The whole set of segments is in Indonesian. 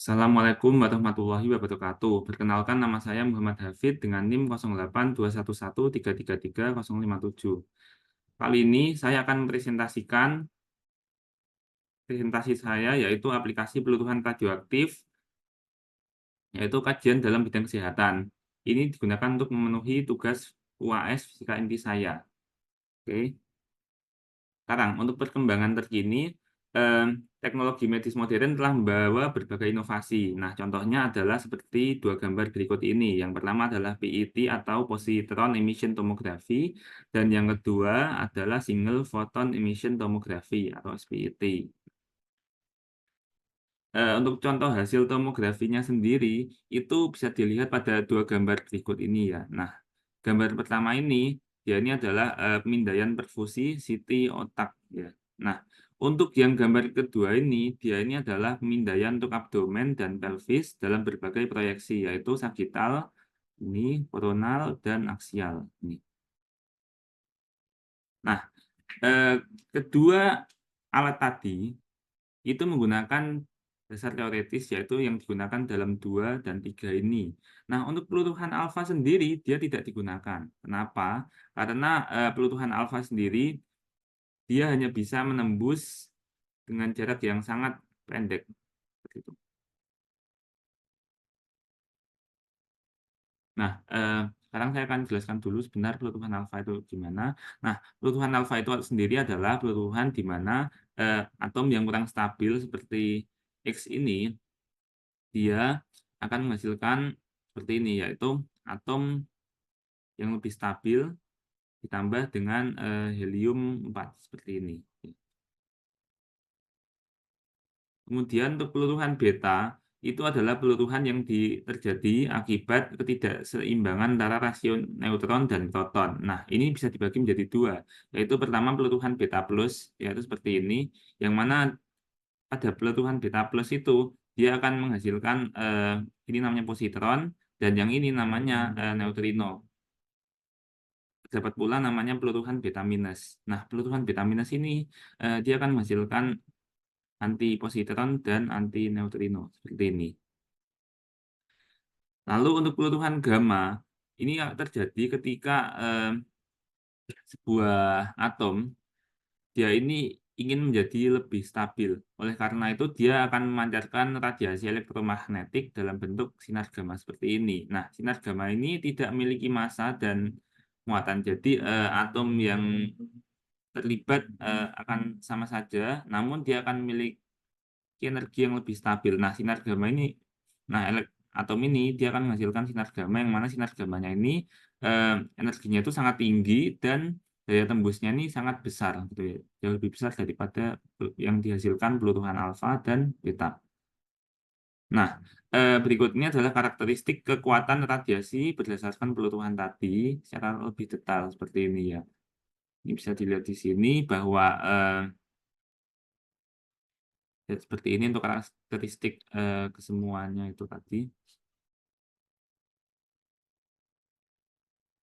Assalamualaikum warahmatullahi wabarakatuh. Perkenalkan nama saya Muhammad Hafid dengan NIM 082113333057. Kali ini saya akan mempresentasikan presentasi saya yaitu aplikasi peluruhan radioaktif, yaitu kajian dalam bidang kesehatan. Ini digunakan untuk memenuhi tugas UAS fisika inti saya. Oke. Sekarang, untuk perkembangan terkini, teknologi medis modern telah membawa berbagai inovasi. Nah, contohnya adalah seperti dua gambar berikut ini. Yang pertama adalah PET atau positron emission tomography, dan yang kedua adalah single photon emission tomography atau SPET. Untuk contoh hasil tomografinya sendiri, itu bisa dilihat pada dua gambar berikut ini ya. Nah, gambar pertama ini, ya ini adalah pemindaian perfusi CT otak ya. Nah, untuk yang gambar kedua ini, dia ini adalah pemindaian untuk abdomen dan pelvis dalam berbagai proyeksi, yaitu sagittal, ini koronal dan aksial. Ini. Nah, eh, kedua alat tadi itu menggunakan dasar teoretis yaitu yang digunakan dalam 2 dan 3 ini. Nah, untuk peluruhan alfa sendiri dia tidak digunakan. Kenapa? Karena peluruhan alfa sendiri dia hanya bisa menembus dengan jarak yang sangat pendek. Seperti itu. Nah, sekarang saya akan jelaskan dulu sebentar peluruhan alfa itu gimana. Nah, peluruhan alfa itu sendiri adalah peluruhan di mana atom yang kurang stabil seperti X ini dia akan menghasilkan seperti ini, yaitu atom yang lebih stabil ditambah dengan helium 4 seperti ini. Kemudian untuk peluruhan beta itu adalah peluruhan yang terjadi akibat ketidakseimbangan antara rasio neutron dan proton. Nah, ini bisa dibagi menjadi dua, yaitu pertama peluruhan beta plus, yaitu seperti ini, yang mana pada peluruhan beta plus itu dia akan menghasilkan ini namanya positron dan yang ini namanya neutrino. Terdapat pula namanya peluruhan beta minus. Nah, peluruhan beta minus ini dia akan menghasilkan anti positron dan anti neutrino seperti ini. Lalu untuk peluruhan gamma ini terjadi ketika sebuah atom dia ini ingin menjadi lebih stabil. Oleh karena itu, dia akan memancarkan radiasi elektromagnetik dalam bentuk sinar gamma seperti ini. Nah, sinar gamma ini tidak memiliki massa dan muatan. Jadi, atom yang terlibat akan sama saja, namun dia akan memiliki energi yang lebih stabil. Nah, sinar gamma ini, nah, atom ini dia akan menghasilkan sinar gamma yang mana sinar gammanya ini energinya itu sangat tinggi dan daya tembusnya ini sangat besar, gitu ya. Jauh lebih besar daripada yang dihasilkan peluruhan alfa dan beta. Nah, berikutnya adalah karakteristik kekuatan radiasi berdasarkan peluruhan tadi secara lebih detail seperti ini ya. Ini bisa dilihat di sini bahwa ya, seperti ini untuk karakteristik kesemuanya itu tadi.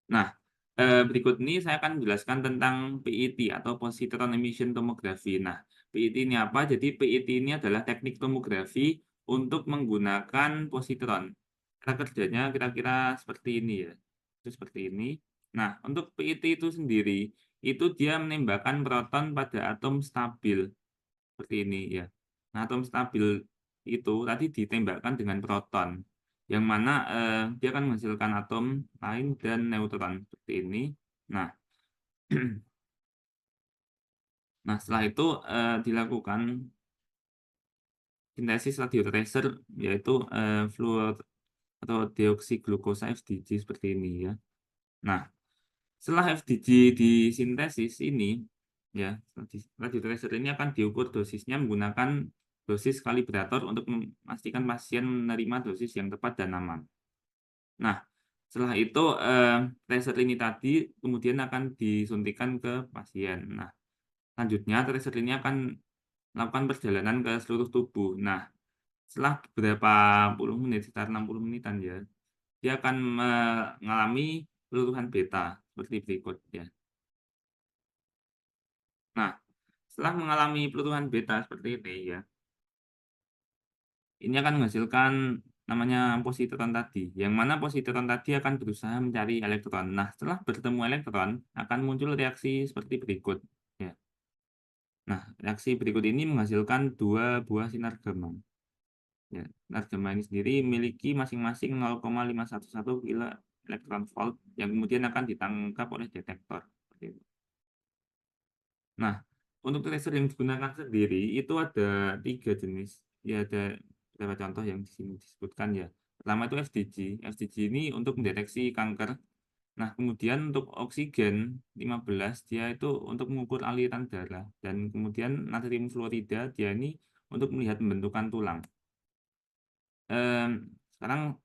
Nah, berikut ini saya akan menjelaskan tentang PET atau positron emission tomography. Nah, PET ini apa? Jadi PET ini adalah teknik tomografi untuk menggunakan positron. Cara kerjanya kira-kira seperti ini ya. Itu seperti ini. Nah, untuk PET itu sendiri, itu dia menembakkan proton pada atom stabil. Seperti ini ya. Nah, atom stabil itu tadi ditembakkan dengan proton, yang mana dia akan menghasilkan atom lain dan neutron seperti ini. Nah, nah setelah itu dilakukan sintesis radiotracer yaitu fluor atau deoksiglukosa FDG seperti ini ya. Nah, setelah FDG disintesis ini, ya, radiotracer ini akan diukur dosisnya menggunakan dosis kalibrator untuk memastikan pasien menerima dosis yang tepat dan aman. Nah, setelah itu tracer ini tadi kemudian akan disuntikan ke pasien. Nah, selanjutnya tracer ini akan melakukan perjalanan ke seluruh tubuh. Nah, setelah beberapa puluh menit, sekitar 60 menitan ya, dia akan mengalami peluruhan beta seperti berikut ya. Nah, setelah mengalami peluruhan beta seperti ini ya, ini akan menghasilkan namanya positron tadi, yang mana positron tadi akan berusaha mencari elektron. Nah, setelah bertemu elektron, akan muncul reaksi seperti berikut. Ya. Nah, reaksi berikut ini menghasilkan dua buah sinar gamma. Ya, sinar gamma ini sendiri memiliki masing-masing 0,511 kilo elektron volt yang kemudian akan ditangkap oleh detektor. Seperti itu. Nah, untuk tracer yang digunakan sendiri itu ada 3 jenis. Ya, ada beberapa contoh yang di sini disebutkan ya. Pertama itu FDG. FDG ini untuk mendeteksi kanker. Nah, kemudian untuk oksigen 15 dia itu untuk mengukur aliran darah, dan kemudian natrium fluorida dia ini untuk melihat pembentukan tulang. Sekarang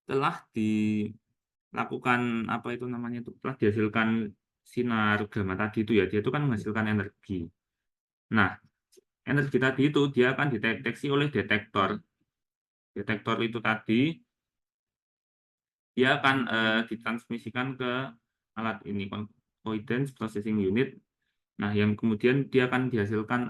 telah dilakukan apa itu namanya itu, telah dihasilkan sinar gamma tadi itu ya, dia itu kan menghasilkan energi. Nah, energi tadi itu dia akan dideteksi oleh detektor. Detektor itu tadi dia akan ditransmisikan ke alat ini, Coincidence Processing Unit. Nah, yang kemudian dia akan dihasilkan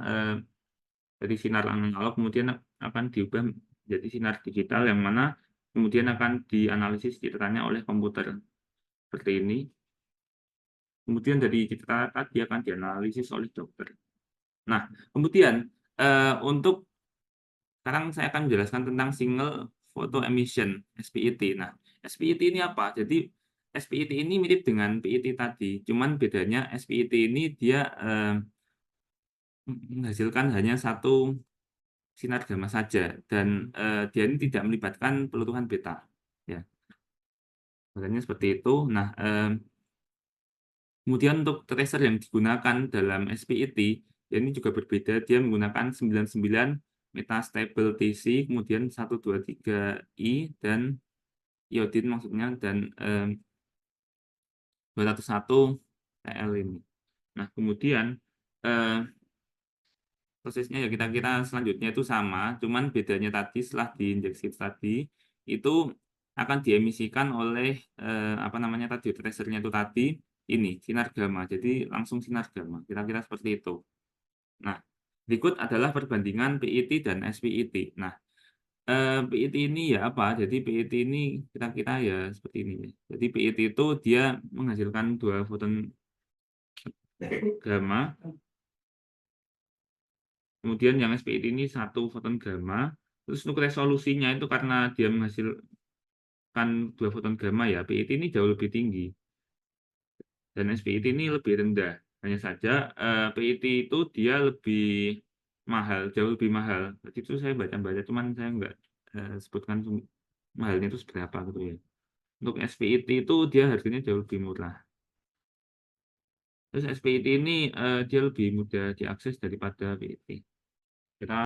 dari sinar analog, kemudian akan diubah menjadi sinar digital, yang mana kemudian akan dianalisis citranya oleh komputer seperti ini. Kemudian dari citra tadi akan dianalisis oleh dokter. Nah, kemudian untuk sekarang saya akan menjelaskan tentang single photo emission (SPET). Nah, SPET ini apa? Jadi SPET ini mirip dengan PET tadi, cuman bedanya SPET ini dia menghasilkan hanya satu sinar gamma saja, dan dia ini tidak melibatkan peluruhan beta. Ya, makanya seperti itu. Nah, kemudian untuk tracer yang digunakan dalam SPET, ini juga berbeda. Dia menggunakan 99 metastable TC, kemudian 123I dan iodin maksudnya, dan 201 TL ini. Nah, kemudian eh, prosesnya ya kita kira selanjutnya itu sama, cuman bedanya tadi setelah diinjeksi tadi itu akan diemisikan oleh apa namanya tadi tracernya itu tadi ini sinar gamma. Jadi langsung sinar gamma. Kira-kira seperti itu. Nah, berikut adalah perbandingan PET dan SPET. Nah, PET ini ya apa? Jadi PET ini kira-kira ya seperti ini. Jadi PET itu dia menghasilkan 2 foton gamma. Kemudian yang SPET ini 1 foton gamma. Terus untuk resolusinya itu karena dia menghasilkan 2 foton gamma ya, PET ini jauh lebih tinggi. Dan SPET ini lebih rendah. Hanya saja PET itu dia lebih mahal, jauh lebih mahal. Tadi itu saya baca-baca, cuman saya nggak sebutkan mahalnya itu seberapa gitu ya. Untuk SPET itu dia harganya jauh lebih murah. Terus SPET ini dia lebih mudah diakses daripada PET. Kita